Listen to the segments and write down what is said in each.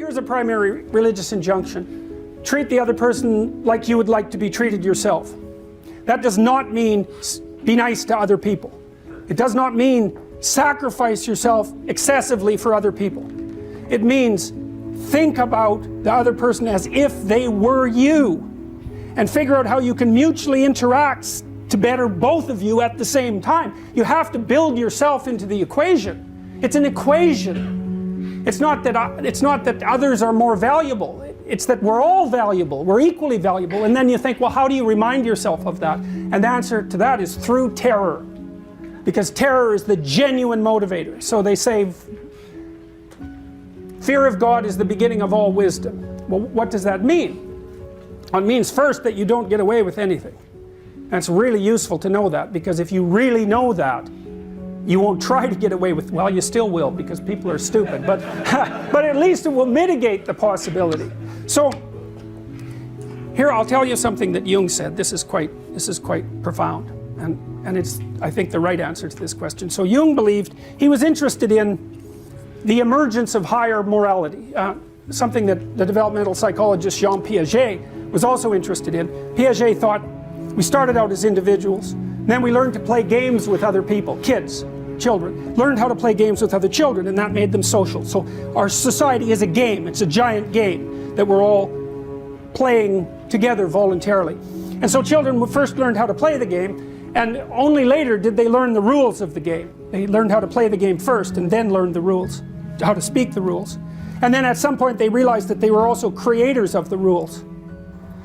Here's a primary religious injunction. Treat the other person like you would like to be treated yourself. That does not mean be nice to other people. It does not mean sacrifice yourself excessively for other people. It means think about the other person as if they were you, and figure out how you can mutually interact to better both of you at the same time. You have to build yourself into the equation. It's an equation. It's not that others are more valuable. It's that we're all valuable. We're equally valuable. And then you think, well, how do you remind yourself of that? And the answer to that is through terror. Because terror is the genuine motivator. So they say, fear of God is the beginning of all wisdom. Well, what does that mean? Well, it means first that you don't get away with anything. And it's really useful to know that, because if you really know that, you won't try to get away with, well, you still will, because people are stupid, but but at least it will mitigate the possibility. So here I'll tell you something that Jung said. This is quite profound, and it's, I think, the right answer to this question. So Jung believed, he was interested in the emergence of higher morality, something that the developmental psychologist Jean Piaget was also interested in. Piaget thought, we started out as individuals, then we learned to play games with other people, kids, children, learned how to play games with other children, and that made them social. So our society is a game. It's a giant game that we're all playing together voluntarily. And so children first learned how to play the game, and only later did they learn the rules of the game. They learned how to play the game first, and then learned the rules, how to speak the rules. And then at some point they realized that they were also creators of the rules.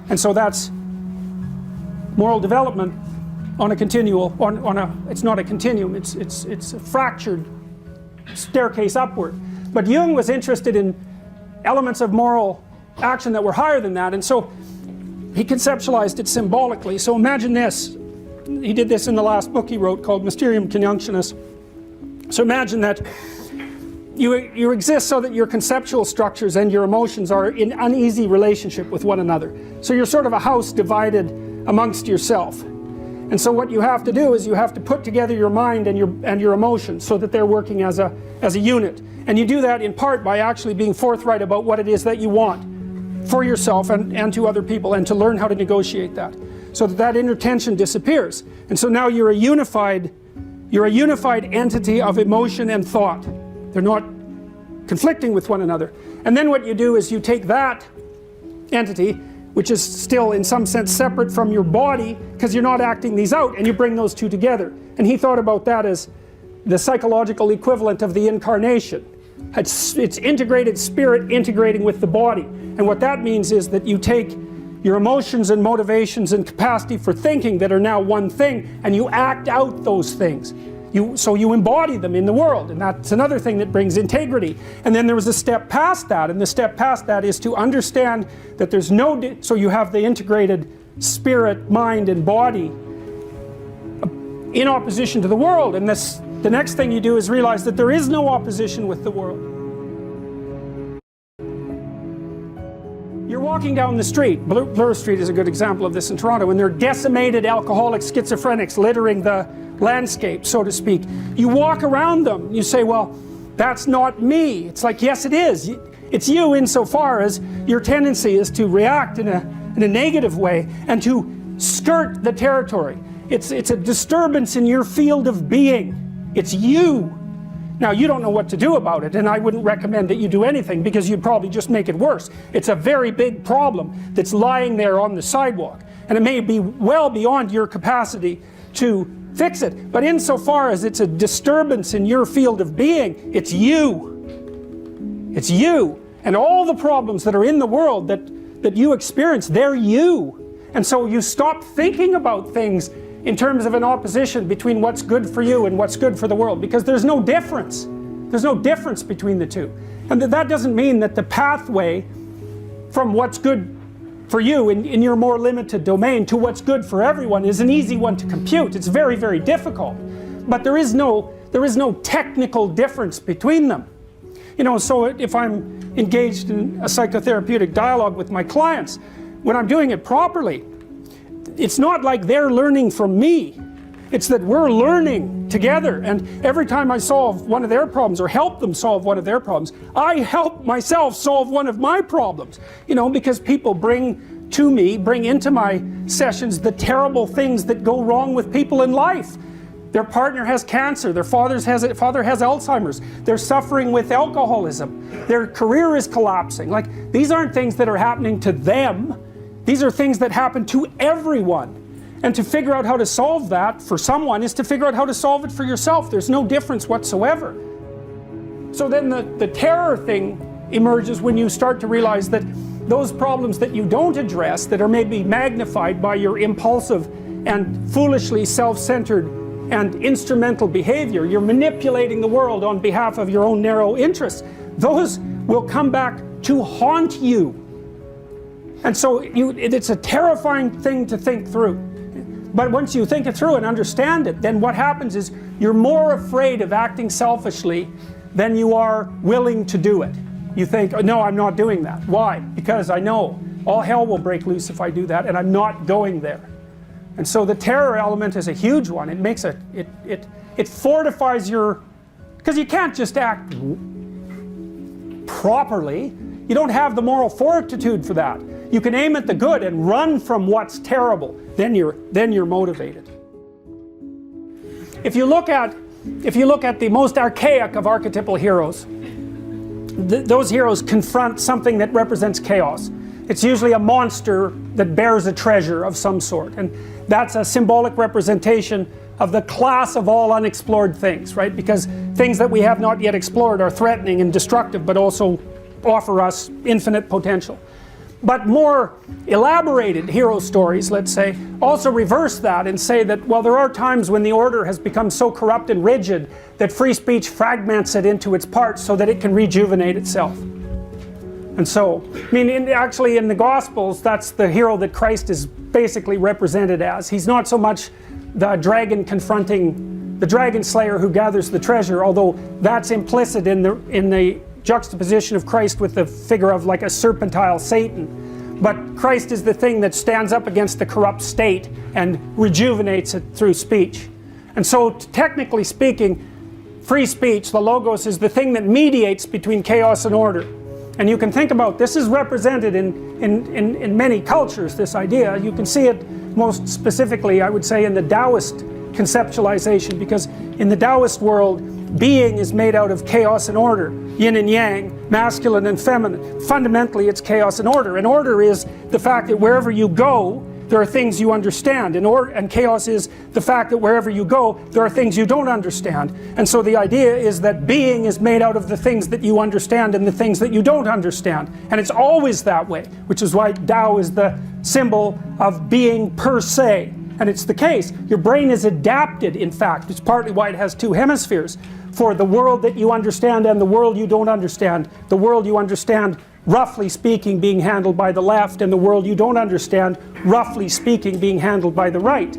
And so that's moral development on a continual, it's not a continuum, it's a fractured staircase upward. But Jung was interested in elements of moral action that were higher than that, and so he conceptualized it symbolically. So imagine this. He did this in the last book he wrote called Mysterium Conjunctionis. So imagine that you exist so that your conceptual structures and your emotions are in uneasy relationship with one another. So you're sort of a house divided amongst yourself. And so what you have to do is you have to put together your mind and your emotions so that they're working as a unit. And you do that in part by actually being forthright about what it is that you want for yourself and to other people, and to learn how to negotiate that, so that inner tension disappears. And so now you're a unified entity of emotion and thought. They're not conflicting with one another. And then what you do is you take that entity, which is still in some sense separate from your body, because you're not acting these out, and you bring those two together. And he thought about that as the psychological equivalent of the incarnation. It's integrated spirit integrating with the body. And what that means is that you take your emotions and motivations and capacity for thinking that are now one thing, and you act out those things. So you embody them in the world, and that's another thing that brings integrity. And then there was a step past that, and the step past that is to understand that there's no, so you have the integrated spirit, mind, and body in opposition to the world. And the next thing you do is realize that there is no opposition with the world. You're walking down the street. Bloor Street is a good example of this in Toronto, and there are decimated alcoholic schizophrenics littering the landscape, so to speak. You walk around them, you say, well, that's not me. It's like, yes, it is. It's you insofar as your tendency is to react in a negative way and to skirt the territory. It's a disturbance in your field of being. It's you. Now, you don't know what to do about it, and I wouldn't recommend that you do anything, because you'd probably just make it worse. It's a very big problem that's lying there on the sidewalk, and it may be well beyond your capacity to fix it. But insofar as it's a disturbance in your field of being, it's you. It's you. And all the problems that are in the world that you experience, they're you. And so you stop thinking about things in terms of an opposition between what's good for you and what's good for the world, because there's no difference. There's no difference between the two. And that doesn't mean that the pathway from what's good for you in your more limited domain to what's good for everyone is an easy one to compute. It's very, very difficult. But there is no technical difference between them. You know, so if I'm engaged in a psychotherapeutic dialogue with my clients, when I'm doing it properly, it's not like they're learning from me. It's that we're learning together, and every time I solve one of their problems or help them solve one of their problems, I help myself solve one of my problems. You know, because people bring into my sessions the terrible things that go wrong with people in life. Their partner has cancer, their father has Alzheimer's, they're suffering with alcoholism, their career is collapsing. Like, these aren't things that are happening to them, these are things that happen to everyone. And to figure out how to solve that for someone is to figure out how to solve it for yourself. There's no difference whatsoever. So then the terror thing emerges when you start to realize that those problems that you don't address, that are maybe magnified by your impulsive and foolishly self-centered and instrumental behavior, you're manipulating the world on behalf of your own narrow interests, those will come back to haunt you. And so it's a terrifying thing to think through. But once you think it through and understand it, then what happens is you're more afraid of acting selfishly than you are willing to do it. You think, oh, no, I'm not doing that. Why? Because I know all hell will break loose if I do that, and I'm not going there. And so the terror element is a huge one. It makes it fortifies your, because you can't just act properly. You don't have the moral fortitude for that. You can aim at the good and run from what's terrible. Then you're motivated. If you look at the most archaic of archetypal heroes, those heroes confront something that represents chaos. It's usually a monster that bears a treasure of some sort, and that's a symbolic representation of the class of all unexplored things, right? Because things that we have not yet explored are threatening and destructive, but also offer us infinite potential. But more elaborated hero stories, let's say, also reverse that and say that, well, there are times when the order has become so corrupt and rigid that free speech fragments it into its parts so that it can rejuvenate itself. And so, I mean, actually in the Gospels, that's the hero that Christ is basically represented as. He's not so much the dragon confronting the dragon slayer who gathers the treasure, although that's implicit in the juxtaposition of Christ with the figure of like a serpentile Satan. But Christ is the thing that stands up against the corrupt state and rejuvenates it through speech. And so, technically speaking, free speech, the logos, is the thing that mediates between chaos and order. And you can think about, this is represented in many cultures, this idea. You can see it most specifically, I would say, in the Taoist conceptualization, because in the Taoist world, being is made out of chaos and order, yin and yang, masculine and feminine. Fundamentally, it's chaos and order. And order is the fact that wherever you go, there are things you understand. And chaos is the fact that wherever you go, there are things you don't understand. And so the idea is that being is made out of the things that you understand and the things that you don't understand. And it's always that way, which is why Tao is the symbol of being per se. And it's the case. Your brain is adapted, in fact. It's partly why it has two hemispheres. For the world that you understand and the world you don't understand. The world you understand, roughly speaking, being handled by the left, and the world you don't understand, roughly speaking, being handled by the right.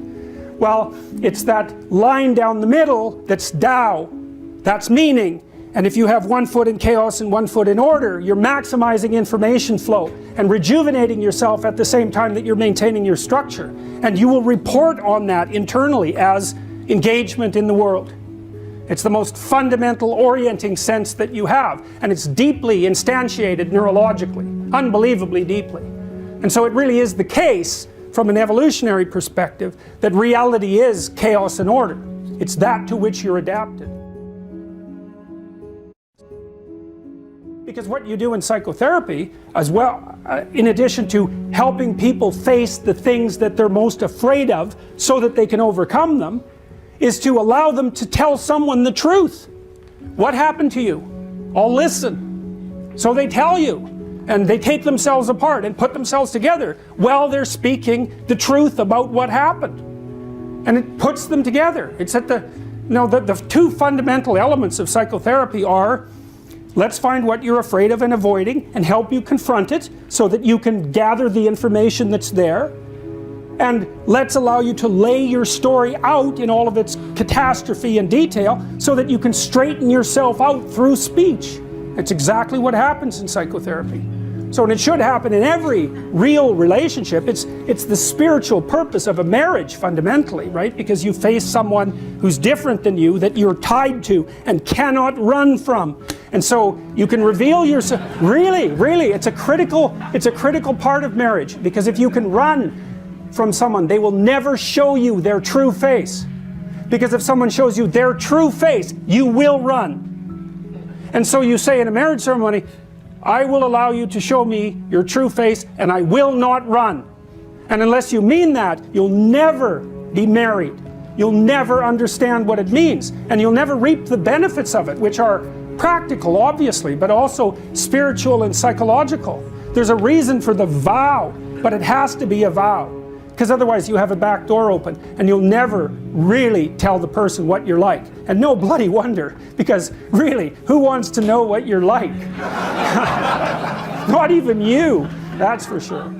Well, it's that line down the middle that's Tao. That's meaning. And if you have one foot in chaos and one foot in order, you're maximizing information flow and rejuvenating yourself at the same time that you're maintaining your structure. And you will report on that internally as engagement in the world. It's the most fundamental orienting sense that you have, and it's deeply instantiated neurologically, unbelievably deeply. And so it really is the case, from an evolutionary perspective, that reality is chaos and order. It's that to which you're adapted. Because what you do in psychotherapy, as well, in addition to helping people face the things that they're most afraid of so that they can overcome them, is to allow them to tell someone the truth. What happened to you? I'll listen. So they tell you, and they take themselves apart and put themselves together while they're speaking the truth about what happened. And it puts them together. It's at the two fundamental elements of psychotherapy are, let's find what you're afraid of and avoiding and help you confront it so that you can gather the information that's there. And let's allow you to lay your story out in all of its catastrophe and detail so that you can straighten yourself out through speech. It's exactly what happens in psychotherapy. So, and it should happen in every real relationship. It's the spiritual purpose of a marriage fundamentally, right? Because you face someone who's different than you, that you're tied to and cannot run from. And so you can reveal yourself. Really, it's a critical part of marriage, because if you can run from someone, they will never show you their true face. Because if someone shows you their true face, you will run. And so you say in a marriage ceremony, I will allow you to show me your true face, and I will not run. And unless you mean that, you'll never be married. You'll never understand what it means, and you'll never reap the benefits of it, which are practical, obviously, but also spiritual and psychological. There's a reason for the vow, but it has to be a vow, because otherwise you have a back door open, and you'll never really tell the person what you're like. And no bloody wonder, because really, who wants to know what you're like? Not even you, that's for sure.